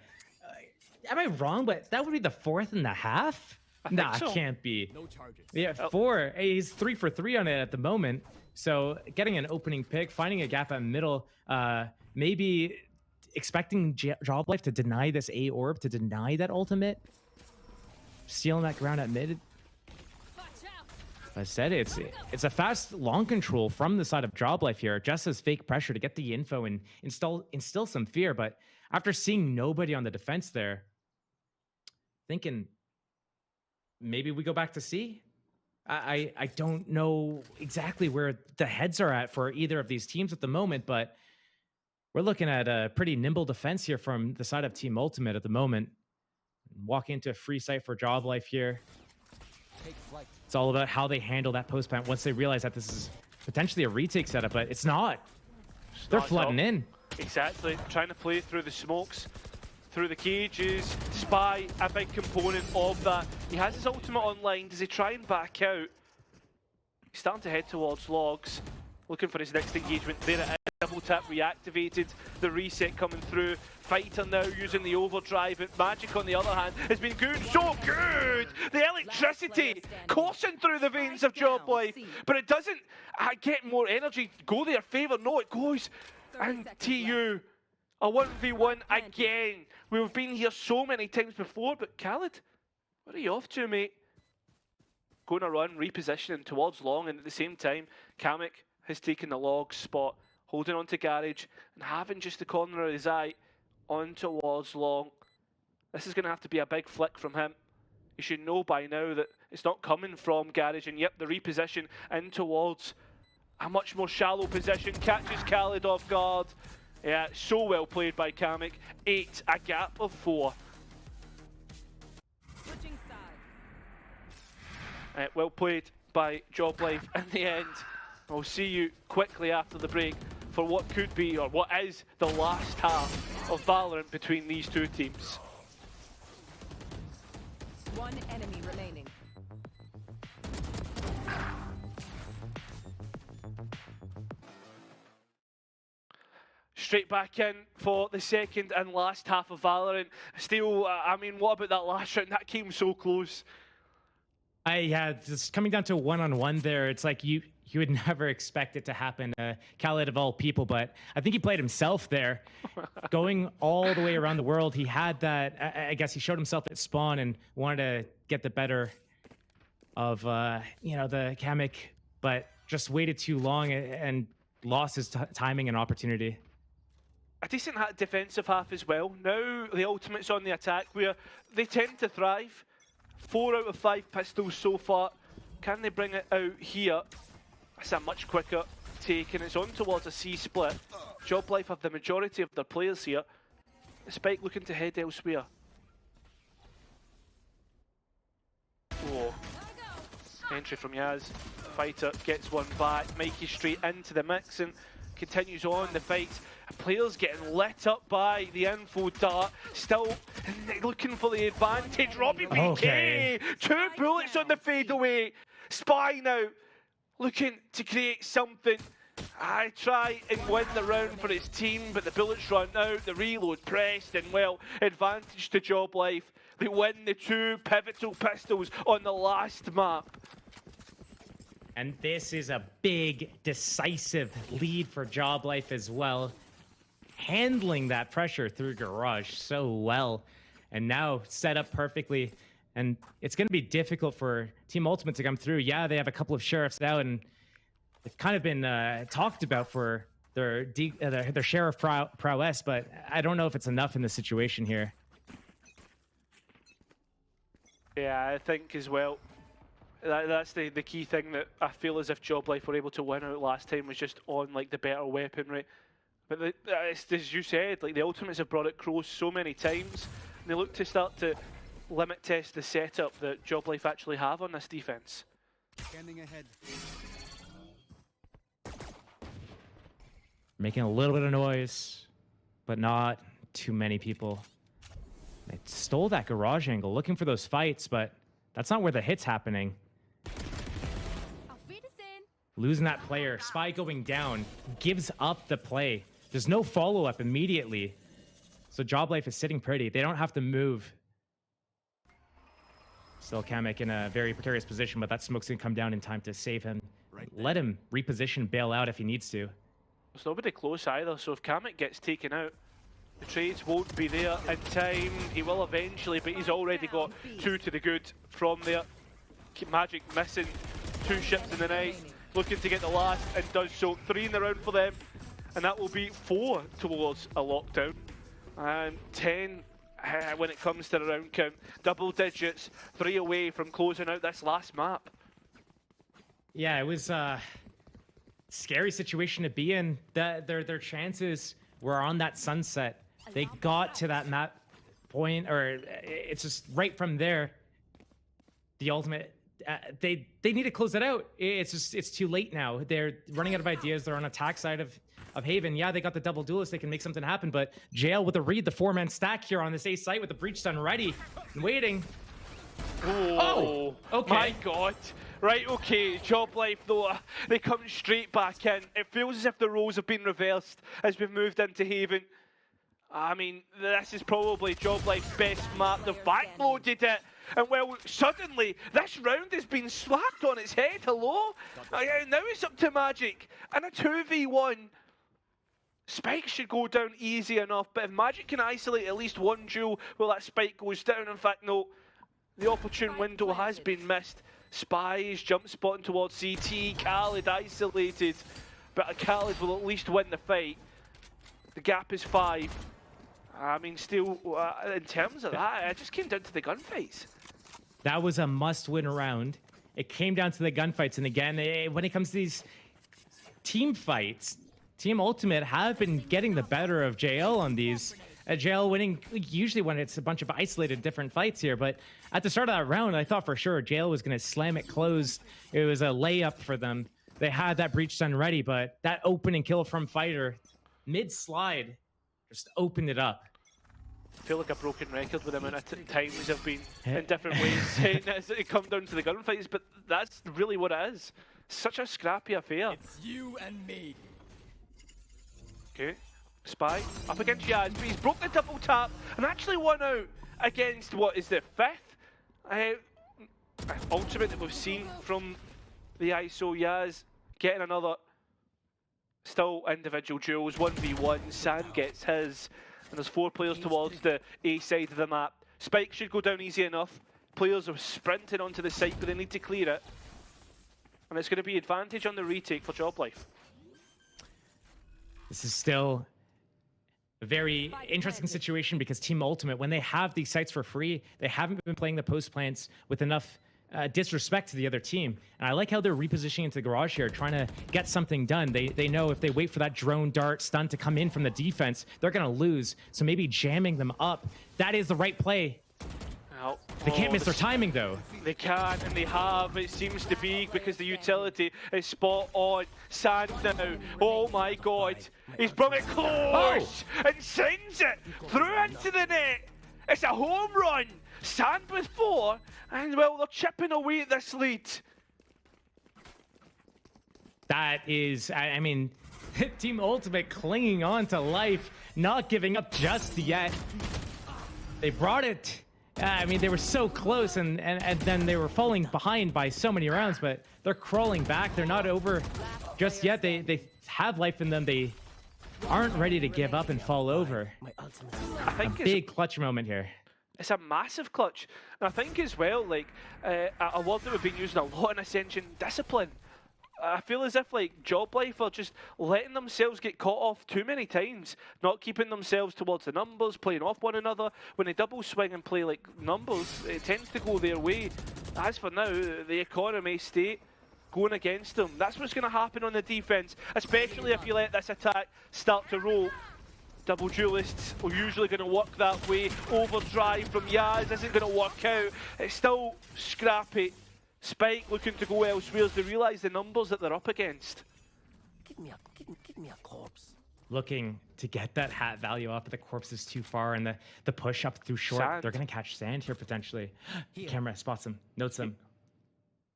am I wrong? But that would be the 4th in the half? Nah, so. It can't be. Yeah, 4. He's 3 for 3 on it at the moment. So getting an opening pick, finding a gap at middle, maybe expecting Joblife to deny this A orb, to deny that ultimate, stealing that ground at mid. I said it's a fast long control from the side of Joblife here, just as fake pressure to get the info and instill some fear. But after seeing nobody on the defense there, thinking maybe we go back to C. I don't know exactly where the heads are at for either of these teams at the moment, but we're looking at a pretty nimble defense here from the side of Team Ultimate at the moment. Walking into a free site for Joblife here. It's all about how they handle that post plant once they realize that this is potentially a retake setup, but it's not. They're flooding in. Exactly, trying to play through the smokes, through the cages. Spy, a big component of that. He has his ultimate online. Does he try and back out? He's starting to head towards logs, looking for his next engagement. There it is. Double tap reactivated, the reset coming through. Fighter now using the overdrive, but Magic on the other hand has been good, so good! The electricity coursing through the veins of Joblife, but it doesn't get more energy go their favour. No, it goes. And TU, a 1v1 again. We've been here so many times before, but Khaled, what are you off to, mate? Going to run, repositioning towards long, and at the same time, Kamek has taken the log spot, holding on to Garage, and having just the corner of his eye on towards long. This is going to have to be a big flick from him. You should know by now that it's not coming from Garage, and yep, the reposition in towards a much more shallow position, catches Khaled off guard. Yeah, so well played by Kamek. 8, a gap of 4. Switching sides. Well played by Joblife in the end. We'll see you quickly after the break for what could be, or what is, the last half of Valorant between these two teams. One enemy remaining. Straight back in for the second and last half of Valorant. Still, I mean, what about that last round? That came so close. Just coming down to one-on-one there, it's like you would never expect it to happen. Khaled of all people, but I think he played himself there. Going all the way around the world, he had that, I guess he showed himself at spawn and wanted to get the better of, the Kamek, but just waited too long and lost his timing and opportunity. A decent defensive half as well. Now the ultimate's on the attack, where they tend to thrive. 4 out of 5 pistols so far. Can they bring it out here? It's a much quicker take, and it's on towards a C split. Joblife have the majority of their players here. Spike looking to head elsewhere. Oh. Entry from Yaz. Fighter gets one back. Mikey straight into the mix and continues on the fight. Players getting lit up by the info dart. Still looking for the advantage. Robbie BK! Okay. 2 bullets on the fadeaway. Spy now looking to create something. I try and win the round for his team, but the bullets run out. The reload pressed, and well, advantage to Joblife. They win the 2 pivotal pistols on the last map. And this is a big, decisive lead for Joblife as well. Handling that pressure through Garage so well. And now set up perfectly. And it's going to be difficult for Team Ultimate to come through. Yeah, they have a couple of sheriffs out, and they've kind of been talked about for their sheriff prowess, but I don't know if it's enough in this situation here. Yeah, I think as well. That's the key thing that I feel as if Joblife were able to win out last time, was just on like the better weaponry. But as you said, like the Ultimates have brought it close so many times. And they look to start to limit test the setup that Joblife actually have on this defense. Scanning ahead. making a little bit of noise, but not too many people. They stole that garage angle, looking for those fights, but that's not where the hit's happening. Losing that player, Spy going down, gives up the play. There's no follow-up immediately. So Job Life is sitting pretty. They don't have to move. Still Kamek in a very precarious position, but that smoke's gonna come down in time to save him. Let him reposition, bail out if he needs to. There's nobody close either, so if Kamek gets taken out, the trades won't be there in time. He will eventually, but he's already got 2 to the good from there. Magic missing 2 ships in the night, looking to get the last, and does so. 3 in the round for them, and that will be 4 towards a lockdown. 10 when it comes to the round count. Double digits, 3 away from closing out this last map. Yeah, it was a scary situation to be in. Their chances were on that sunset. They got to that map point, or it's just right from there. The ultimate, they need to close it out. It's too late now. They're running out of ideas. They're on attack side of Haven. Yeah, they got the double duelist. They can make something happen, but JL with a read, the 4-man stack here on this A site with the breach stun ready and waiting. Oh, okay. My God. Right, okay, Job Life though, they come straight back in. It feels as if the roles have been reversed as we've moved into Haven. I mean, this is probably Job Life's best map. They've backloaded it. And well, suddenly, this round has been slapped on its head. Hello? Now it's up to Magic. And a 2v1. Spike should go down easy enough, but if Magic can isolate at least one duel, well, that Spike goes down. In fact, no, the opportune window has been missed. Spies jump spotting towards CT, Khalid isolated, but Khalid will at least win the fight. The gap is 5. I mean, still, in terms of that, it just came down to the gunfights. That was a must-win round. It came down to the gunfights, and again, when it comes to these team fights, Team Ultimate have been getting the better of JL on these. JL winning usually when it's a bunch of isolated different fights here, but at the start of that round, I thought for sure JL was going to slam it closed. It was a layup for them. They had that breach stun ready, but that opening kill from Fighter, mid-slide, just opened it up. I feel like a broken record with the amount of times I've been in different ways saying it come down to the gunfights, but that's really what it is. Such a scrappy affair. It's you and me. Okay, Spy up against Yaz, but he's broke the double tap and actually won out against what is the 5th ultimate that we've seen from the ISO. Yaz getting another still individual duels, 1v1. Sand gets his, and there's 4 players towards the A side of the map. Spike should go down easy enough. Players are sprinting onto the site, but they need to clear it, and it's going to be advantage on the retake for Job Life. This is still a very interesting situation because Team Ultimate, when they have these sites for free, they haven't been playing the post plants with enough disrespect to the other team. And I like how they're repositioning into the garage here, trying to get something done. They know if they wait for that drone dart stun to come in from the defense, they're going to lose. So maybe jamming them up, that is the right play. Oh, they can't miss their timing though. They can, and they have, it seems to be, because the utility is spot on. Sand now, oh my God, he's brought it close and sends it through into the net. It's a home run. Sand with 4, and well, they're chipping away at this lead. That is, I mean, Team Ultimate clinging on to life, not giving up just yet. They brought it. I mean, they were so close, and then they were falling behind by so many rounds, but they're crawling back. They're not over just yet. They have life in them. They aren't ready to give up and fall over. I think a big clutch moment here. It's a massive clutch. And I think as well, like, a word that we've been using a lot in Ascension, discipline. I feel as if, like, Job Life are just letting themselves get caught off too many times, not keeping themselves towards the numbers, playing off one another. When they double swing and play, like, numbers, it tends to go their way. As for now, the economy state going against them. That's what's going to happen on the defense, especially if you let this attack start to roll. Double duelists are usually going to work that way. Overdrive from Yaz isn't going to work out. It's still scrappy. Spike looking to go elsewhere as they realise the numbers that they're up against. Give me a corpse. looking to get that hat value off, but the corpse is too far, and the push up through short. Sand. They're going to catch sand here potentially. Camera spots him, notes him,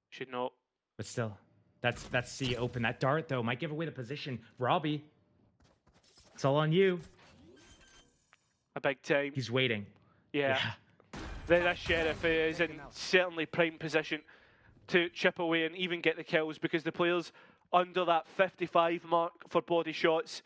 Should not. but still, that's C open. That dart though might give away the position. Robbie, it's all on you. A big time. He's waiting. Yeah. That Sheriff is in certainly prime position to chip away and even get the kills, because the players under that 55 mark for body shots.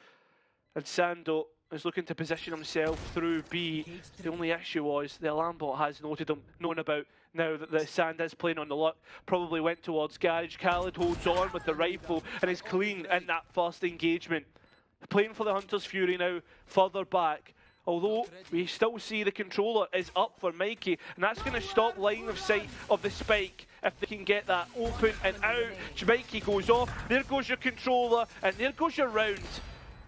And Sando is looking to position himself through B. The only issue was the alarm bot has known about now that the Sand is playing on the luck. Probably went towards Garage. Khaled holds on with the rifle and is clean in that first engagement. Playing for the Hunter's Fury now further back. Although we still see the controller is up for Mikey, and that's going to stop line of sight of the spike if they can get that open and out. Mikey goes off, there goes your controller, and there goes your round.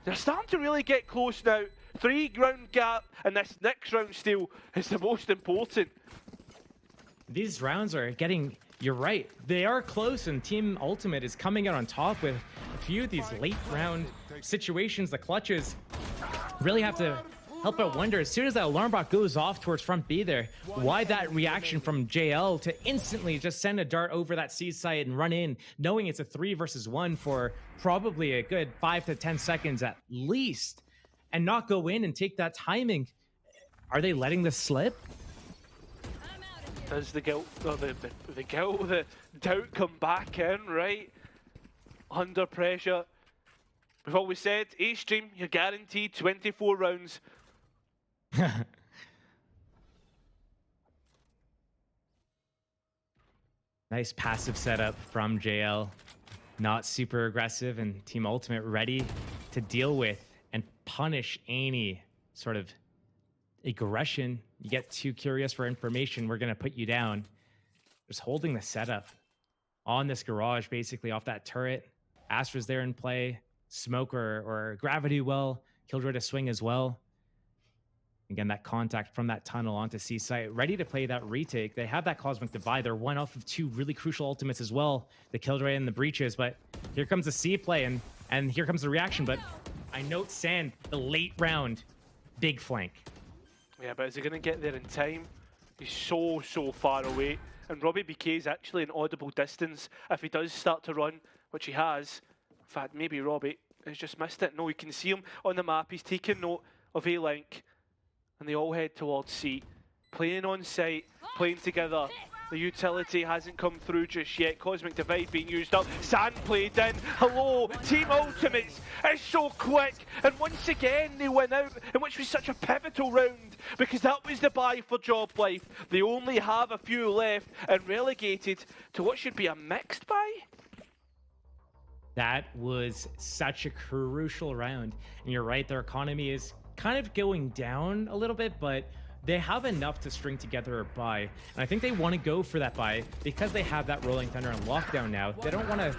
They're starting to really get close now. 3-round gap, and this next round steal is the most important. These rounds are getting, you're right, they are close, and Team Ultimate is coming out on top with a few of these late round situations. The clutches really have to help out wonder, as soon as that alarm bot goes off towards front B there, why that reaction from JL to instantly just send a dart over that C site and run in, knowing it's a 3 versus 1 for probably a good 5 to 10 seconds at least, and not go in and take that timing. Are they letting this slip? Does the guilt, or the doubt come back in, right? Under pressure. We've always said, A-Stream, you're guaranteed 24 rounds. Nice passive setup from JL. Not super aggressive, and Team Ultimate ready to deal with and punish any sort of aggression. You get too curious for information, we're going to put you down. Just holding the setup on this garage, basically off that turret. Astra's there in play. Smoke or Gravity well. Killjoy to swing as well. Again, that contact from that tunnel onto C site, ready to play that retake. They have that Cosmic Divide. They're one off of 2 really crucial ultimates as well, the Killjoy and the Breaches. But here comes the C play, and here comes the reaction. But I note Sand, the late round, big flank. Yeah, but is he going to get there in time? He's so far away. And Robbie BK is actually an audible distance if he does start to run, which he has. In fact, maybe Robbie has just missed it. No, you can see him on the map. He's taking note of A-Link. And they all head towards C. Playing on site, playing together. The utility hasn't come through just yet. Cosmic Divide being used up. Sand played in. Hello, Team Ultimates. It's so quick. And once again, they went out in which was such a pivotal round, because that was the buy for Job Life. They only have a few left and relegated to what should be a mixed buy. That was such a crucial round. And you're right, their economy is kind of going down a little bit, but they have enough to string together a buy. And I think they want to go for that buy because they have that Rolling Thunder and lockdown now. They don't want to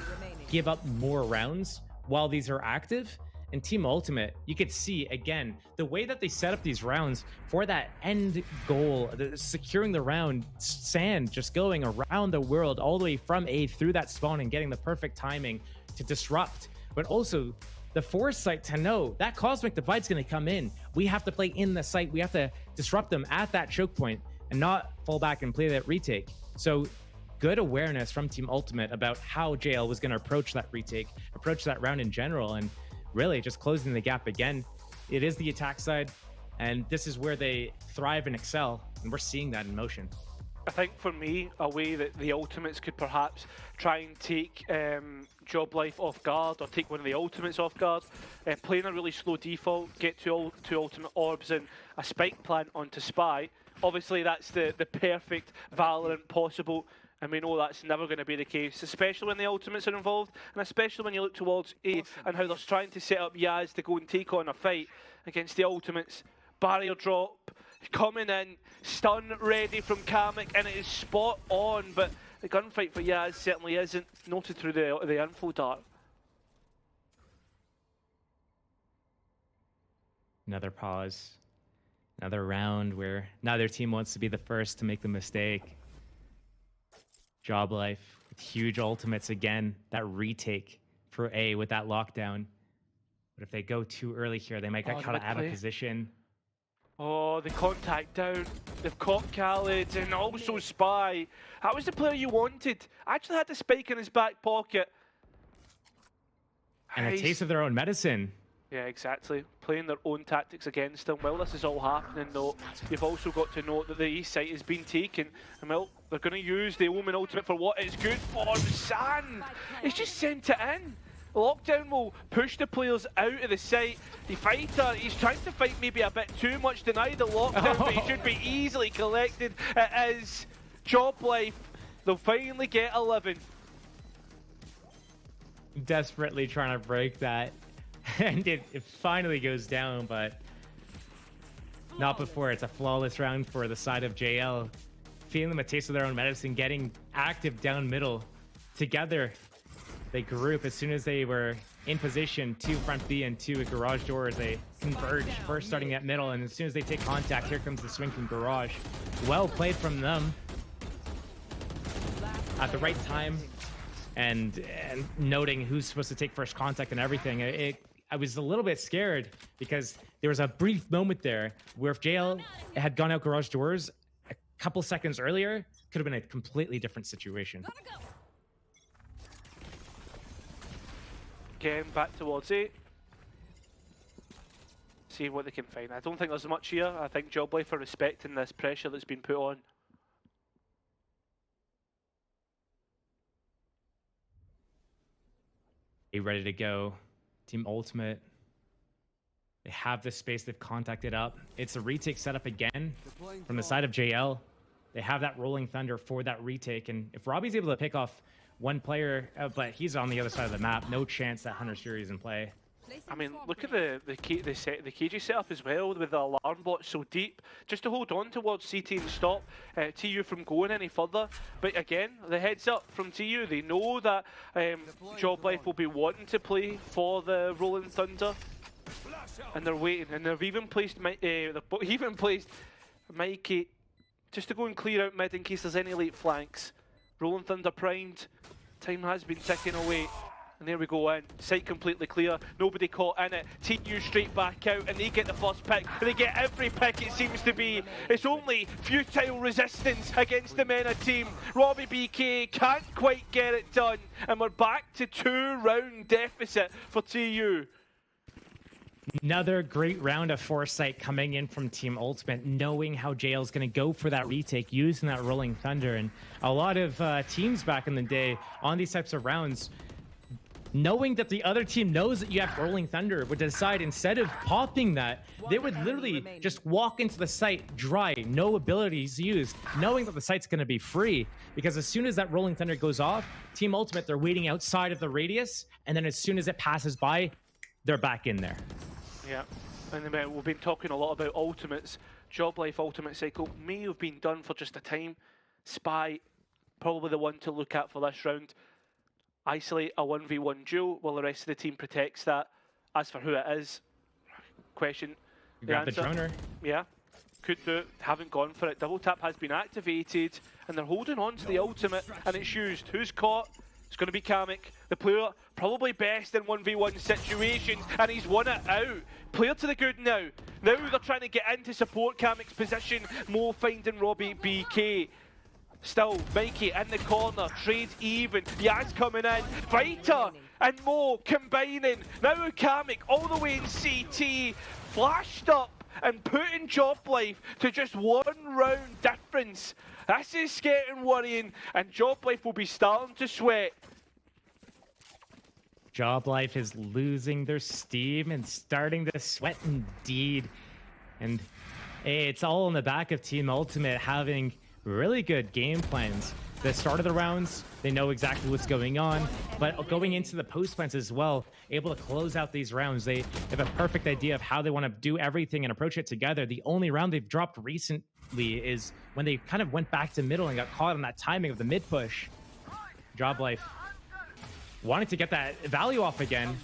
give up more rounds while these are active. And Team Ultimate, you could see, again, the way that they set up these rounds for that end goal, securing the round, Sand just going around the world all the way from A through that spawn and getting the perfect timing to disrupt. But also the foresight to know that Cosmic Divide's going to come in. We have to play in the site. We have to disrupt them at that choke point and not fall back and play that retake. So good awareness from Team Ultimate about how JL was going to approach that retake, approach that round in general, and really just closing the gap again. It is the attack side, and this is where they thrive and excel, and we're seeing that in motion. I think for me, a way that the Ultimates could perhaps try and take Job Life off guard, or take one of the Ultimates off guard, playing a really slow default, get two Ultimate Orbs and a Spike plant onto Spy. Obviously that's the perfect Valorant possible, and we know that's never going to be the case, especially when the Ultimates are involved, and especially when you look towards A and how they're trying to set up Yaz to go and take on a fight against the Ultimates. Barrier drop, coming in, stun ready from Kamek, and it is spot on, but the gunfight for Yaz certainly isn't noted through the info dart. Another pause, another round where neither team wants to be the first to make the mistake. Job Life with huge ultimates again, that retake for A with that lockdown. But if they go too early here, they might get Oh, caught out of play. position. Oh, the contact down. They've caught Khaled and also Spy. That was the player you wanted. Actually had the spike in his back pocket. And a taste of their own medicine. Yeah, exactly. Playing their own tactics against them. While this is all happening, though, you've also got to note that the east site has been taken. And well, they're going to use the Omen ultimate for what it's good for. San! He's just sent it in. Lockdown will push the players out of the site. The fighter, he's trying to fight maybe a bit too much, deny the lockdown, but he should be easily collected. It is Job Life. They'll finally get 11. Desperately trying to break that. And it finally goes down, but not before. It's a flawless round for the side of JL. Feeling them a taste of their own medicine, getting active down middle. Together, they group as soon as they were in position. 2 front B and 2 at garage doors. They converge, first starting at middle, and as soon as they take contact, here comes the swing from garage. Well played from them. At the right time, and noting who's supposed to take first contact and everything. I was a little bit scared because there was a brief moment there where if JL had gone out garage doors a couple seconds earlier, could have been a completely different situation. Again, back towards it. See what they can find. I don't think there's much here. I think Job Life are respecting this pressure that's been put on. Ready to go. Team Ultimate. They have the space. They've contacted up. It's a retake setup again from the side of JL. They have that Rolling Thunder for that retake. And if Robbie's able to pick off one player, but he's on the other side of the map, no chance that Hunter Series in play. I mean, look at the KG setup as well, with the alarm bot so deep, just to hold on towards CT and stop TU from going any further. But again, the heads up from TU, they know that Job Life will be wanting to play for the Rolling Thunder, and they're waiting, and they've even placed Mikey just to go and clear out mid in case there's any late flanks. Rolling Thunder primed, time has been ticking away. And there we go in, site completely clear, nobody caught in it, TU straight back out and they get the first pick, they get every pick it seems to be. It's only futile resistance against the MENA team. Robbie BK can't quite get it done and we're back to 2-round deficit for TU. Another great round of foresight coming in from Team Ultimate, knowing how JL's going to go for that retake, using that Rolling Thunder. And a lot of teams back in the day on these types of rounds, knowing that the other team knows that you have Rolling Thunder, would decide instead of popping that, they would literally just walk into the site dry, no abilities used, knowing that the site's going to be free. Because as soon as that Rolling Thunder goes off, Team Ultimate, they're waiting outside of the radius, and then as soon as it passes by, they're back in there. Yeah, and we've been talking a lot about ultimates. Job Life ultimate cycle may have been done for just a time. Spy, probably the one to look at for this round. Isolate a 1v1 duel while the rest of the team protects that. As for who it is, question. Grab the droner. Yeah, could do it, haven't gone for it. Double tap has been activated and they're holding on to the ultimate and it's used. Who's caught? It's going to be Kamek, the player probably best in 1v1 situations, and he's won it out. Player to the good now. Now they're trying to get in to support Kamek's position. Mo finding Robbie BK. Still, Mikey in the corner, trade even, Yaz coming in, Fighter and Mo combining, now Kamek all the way in CT, flashed up and putting Job Life to just 1 round difference. This is getting worrying and Job Life will be starting to sweat. Job Life is losing their steam and starting to sweat indeed. And hey, it's all in the back of Team Ultimate having really good game plans. The start of the rounds, they know exactly what's going on, but going into the post plans as well, able to close out these rounds. They have a perfect idea of how they want to do everything and approach it together. The only round they've dropped recently is when they kind of went back to middle and got caught on that timing of the mid push. Job Life wanting to get that value off again.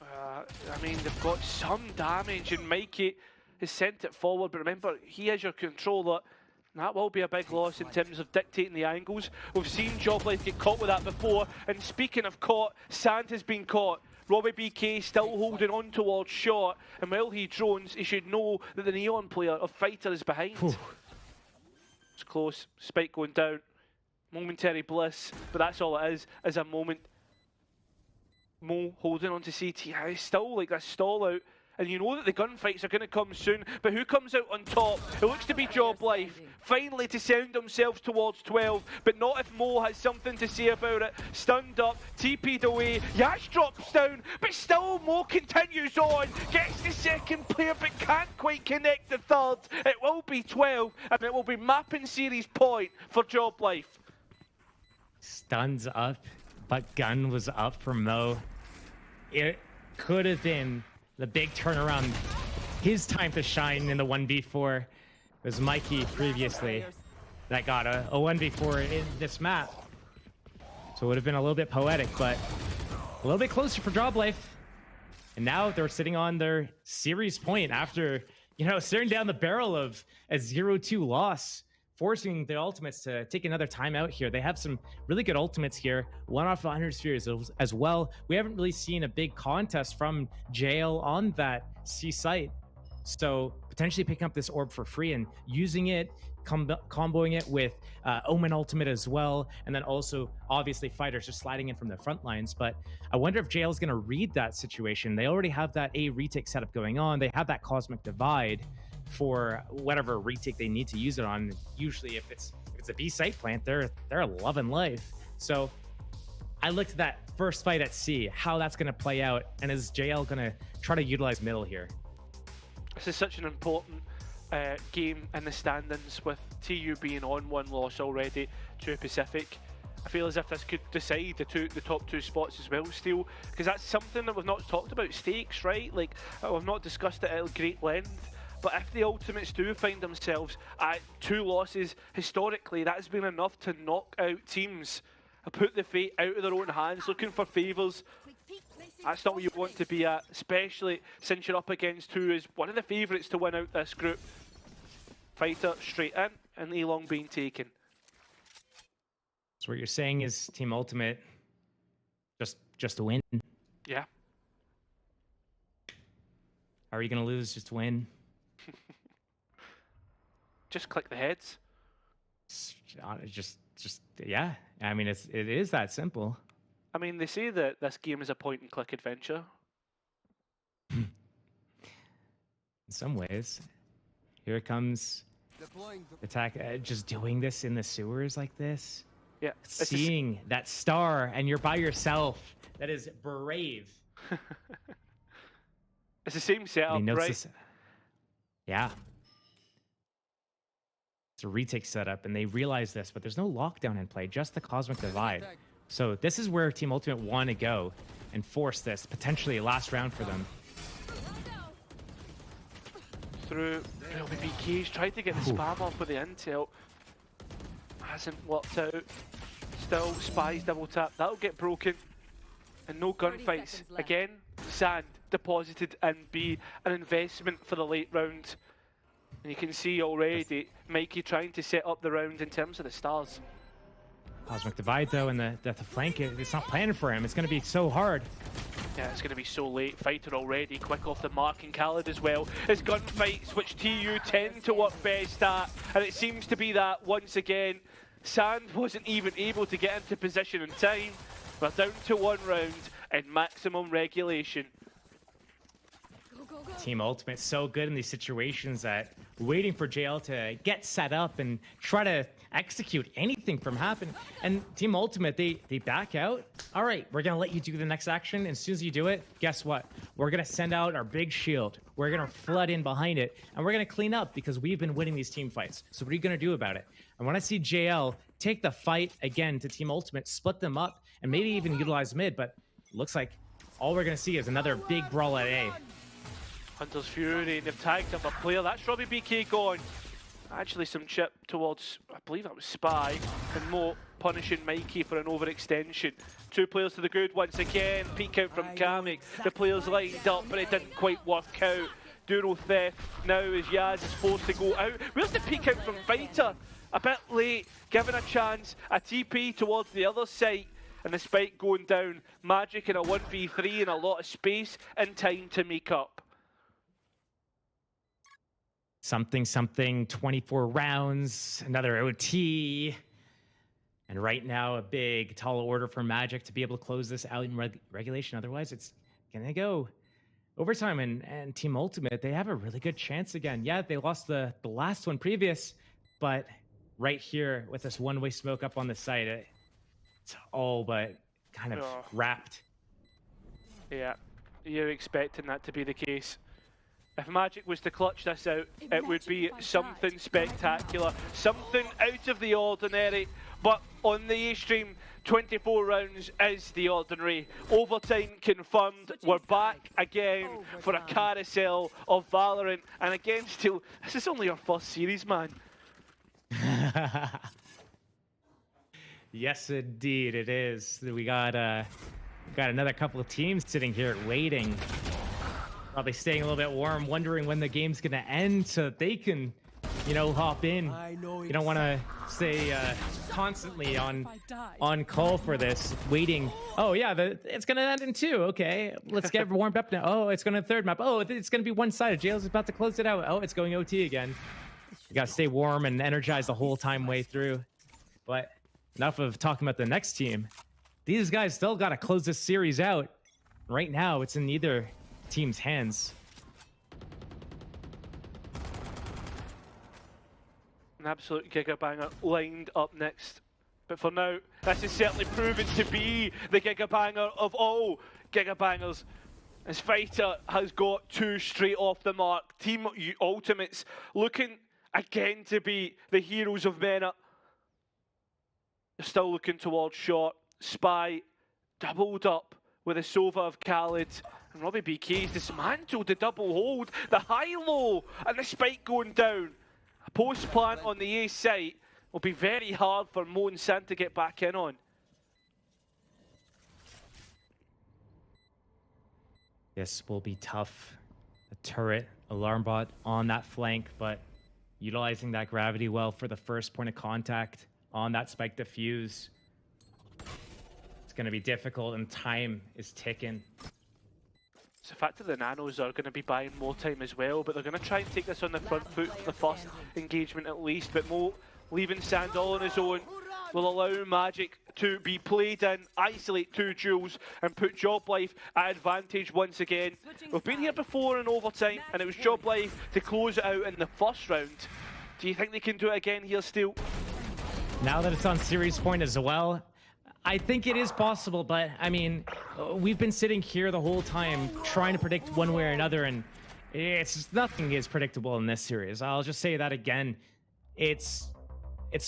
I mean, they've got some damage and Mikey has sent it forward, but remember, he is your controller. That will be a big loss in terms of dictating the angles. We've seen Job Life get caught with that before, and speaking of caught, Sand has been caught. Robbie BK still holding on towards shot, and while he drones, he should know that the Neon player of Fighter is behind. It's close, spike going down, momentary bliss, but that's all it is a moment. Mo holding on to CT, still like that stall out. And you know that the gunfights are going to come soon, but who comes out on top? It looks to be Job Life, finally to send themselves towards 12, but not if Mo has something to say about it. Stunned up, TP'd away, Yash drops down, but still Mo continues on, gets the second player, but can't quite connect the third. It will be 12, and it will be mapping series point for Job Life. Stuns up, but gun was up for Mo. It could have been the big turnaround, his time to shine in the 1v4. It was Mikey previously that got a 1v4 in this map. So it would have been a little bit poetic, but a little bit closer for Job Life. And now they're sitting on their series point after, you know, staring down the barrel of a 0-2 loss, forcing the ultimates to take another timeout here. They have some really good ultimates here. 1 off 100 spheres as well. We haven't really seen a big contest from JL on that C site. So potentially picking up this orb for free and using it, comboing it with Omen ultimate as well. And then also, obviously, fighters just sliding in from the front lines. But I wonder if JL is going to read that situation. They already have that A retake setup going on. They have that Cosmic Divide for whatever retake they need to use it on. Usually if it's a B site plant, they're loving life. So I looked at that first fight at C, how that's going to play out, and is JL going to try to utilize middle here? This is such an important game in the standings, with TU being on 1 loss already to Pacific. I feel as if this could decide the top 2 spots as well still, because that's something that we've not talked about, stakes, right? Like, we've not discussed it at great length. But if the Ultimates do find themselves at 2 losses, historically, that has been enough to knock out teams and put the fate out of their own hands, looking for favours. That's not what you want to be at, especially since you're up against who is one of the favourites to win out this group. Fighter straight in, and Elong being taken. So what you're saying is Team Ultimate just win. Yeah. Are you going to lose just to win? Just click the heads. Just yeah. I mean, it is that simple. I mean, they say that this game is a point-and-click adventure. In some ways. Here it comes. Attack. Just doing this in the sewers like this. Yeah. Seeing that star, and you're by yourself. That is brave. It's the same setup, right? Yeah. It's a retake setup, and they realize this, but there's no lockdown in play, just the Cosmic Divide. So this is where Team Ultimate want to go and force this, potentially last round for them. Through BK's tried to get the spam off with the intel. Hasn't worked out. Still, Spies double tap. That'll get broken. And no gunfights. Again, sand deposited and be an investment for the late round. And you can see already Mikey trying to set up the round in terms of the stars. Cosmic Divide, though, and the flank, it's not planning for him. It's going to be so hard. Yeah, it's going to be so late. Fighter already quick off the mark, and Khaled as well. It's gunfights, which TU tend to work best at, and it seems to be that once again. Sand wasn't even able to get into position in time. We're down to 1 round in maximum regulation. Team Ultimate so good in these situations that waiting for JL to get set up and try to execute anything from happen. And Team Ultimate, they back out. All right, we're going to let you do the next action. And as soon as you do it, guess what? We're going to send out our big shield. We're going to flood in behind it. And we're going to clean up because we've been winning these team fights. So what are you going to do about it? I want to see JL take the fight again to Team Ultimate, split them up, and maybe even utilize mid. But it looks like all we're going to see is another big brawl at A. Hunter's Fury, they've tagged up a player. That's Robbie BK gone. Actually, some chip towards, I believe that was Spy, and Mo punishing Mikey for an overextension. 2 players to the good once again. Peek out from Kamek. The players lined up, but it didn't quite work out. Duro theft now as Yaz is forced to go out. Where's the peek out from Fighter? A bit late, given a chance. A TP towards the other side. and the spike going down. Magic in a 1v3 and a lot of space and time to make up. Something, 24 rounds, another OT. And right now, a big, tall order for Magic to be able to close this out in regulation. Otherwise, it's going to go overtime. And Team Ultimate, they have a really good chance again. Yeah, they lost the last one previous, but right here with this one-way smoke up on the site, it's all but kind of wrapped. Yeah, you're expecting that to be the case. If Magic was to clutch this out, it would be something spectacular, something out of the ordinary. But on the A-Stream, 24 rounds is the ordinary. Overtime confirmed. We're back again for a carousel of Valorant. And again, still, this is only our first series, man. Yes, indeed, it is. We got another couple of teams sitting here waiting. Probably staying a little bit warm, wondering when the game's going to end so that they can, hop in. You don't want to stay constantly on call for this, waiting. Oh, yeah, it's going to end in 2. Okay, let's get warmed up now. Oh, it's going to third map. Oh, it's going to be one-sided. Jail's about to close it out. Oh, it's going OT again. You got to stay warm and energized the whole time way through. But enough of talking about the next team. These guys still got to close this series out. Right now, it's in neither team's hands. An absolute gigabanger lined up next. But for now, this is certainly proven to be the gigabanger of all gigabangers. As Fighter has got 2 straight off the mark. Team Ultimates looking again to be the heroes of MENA. They're still looking towards short. Spy doubled up with a Sova of Khalid. And Robbie BK's dismantled the double hold, the high-low, and the spike going down. A post plant on the A site will be very hard for Mo and San to get back in on. This will be tough. A turret, alarm bot on that flank, but utilizing that gravity well for the first point of contact on that spike defuse. It's going to be difficult, and time is ticking. It's the fact that the Nanos are going to be buying more time as well, but they're going to try and take this on the front foot for the first engagement at least. But Mo leaving Sand all on his own will allow Magic to be played in, isolate 2 duels, and put Job Life at advantage once again. We've been here before in overtime, and it was Job Life to close it out in the first round. Do you think they can do it again here, Steel? Now that it's on series point as well, I think it is possible, but I mean, we've been sitting here the whole time trying to predict one way or another, and nothing is predictable in this series. I'll just say that again. It's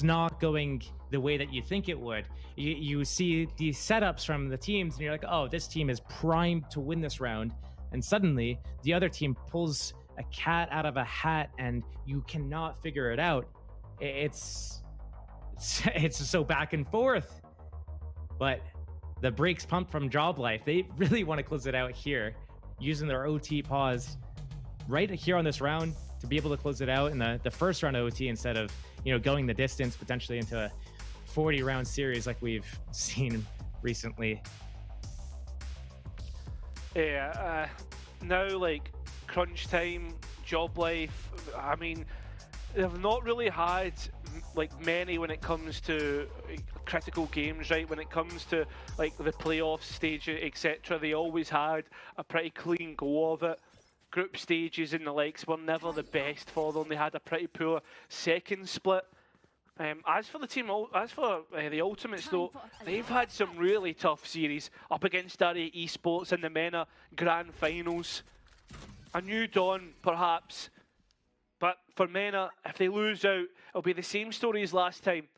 not going the way that you think it would. You see these setups from the teams, and you're like, oh, this team is primed to win this round, and suddenly the other team pulls a cat out of a hat, and you cannot figure it out. It's so back and forth. But the brakes pumped from Job Life, they really want to close it out here, using their OT pause right here on this round to be able to close it out in the first round of OT instead of, going the distance potentially into a 40-round series like we've seen recently. Yeah, now like crunch time, Job Life, I mean, they've not really had like many when it comes to critical games, right? When it comes to like the playoff stage, etc., they always had a pretty clean go of it. Group stages and the likes were never the best for them. They had a pretty poor second split. As for the Ultimates though, they've had some really tough series up against RA Esports in the MENA Grand Finals. A new dawn, perhaps. But for MENA, if they lose out, it'll be the same story as last time.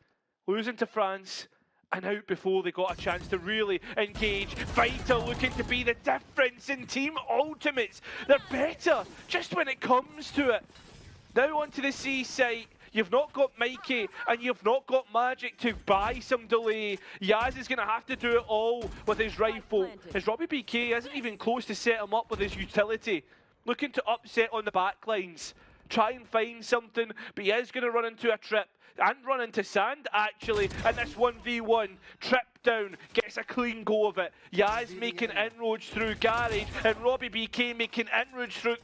Losing to France and out before they got a chance to really engage. Fighter looking to be the difference in Team Ultimates. They're better just when it comes to it. Now onto the C site. You've not got Mikey and you've not got Magic to buy some delay. Yaz is going to have to do it all with his rifle. As Robbie BK isn't even close to set him up with his utility. Looking to upset on the backlines. try and find something, but he is going to run into a trip and run into sand, actually, in this 1v1. Trip down, gets a clean go of it. Yaz making inroads through Garage, and Robbie BK making inroads through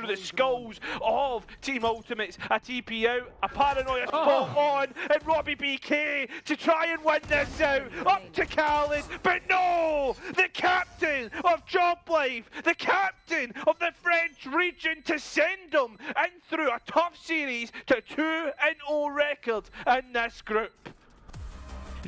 the skulls of Team Ultimates. A TP out, a paranoia spot on, and Robbie BK to try and win this out. Up to Khaled, but no! The captain of Job Life, the captain of the French region, to send them in through a tough series to 2-0 record in this group.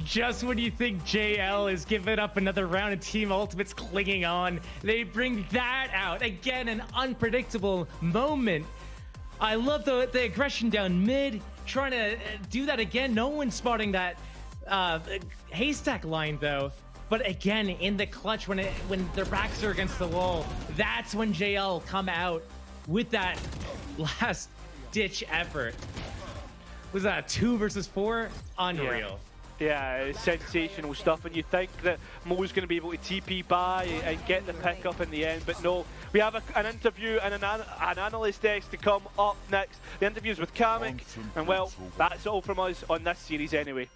Just when you think JL is giving up another round and Team Ultimate's clinging on, they bring that out. Again, an unpredictable moment. I love the aggression down mid, trying to do that again. No one's spotting that haystack line though. But again, in the clutch, when their backs are against the wall, that's when JL come out with that last ditch effort. Was that a 2 versus 4? Unreal. Yeah, it's sensational stuff, and you think that Mo's going to be able to TP by and get the pick up in the end, but no. We have an interview and an analyst desk to come up next. The interview's with Kamek, and well, that's all from us on this series anyway.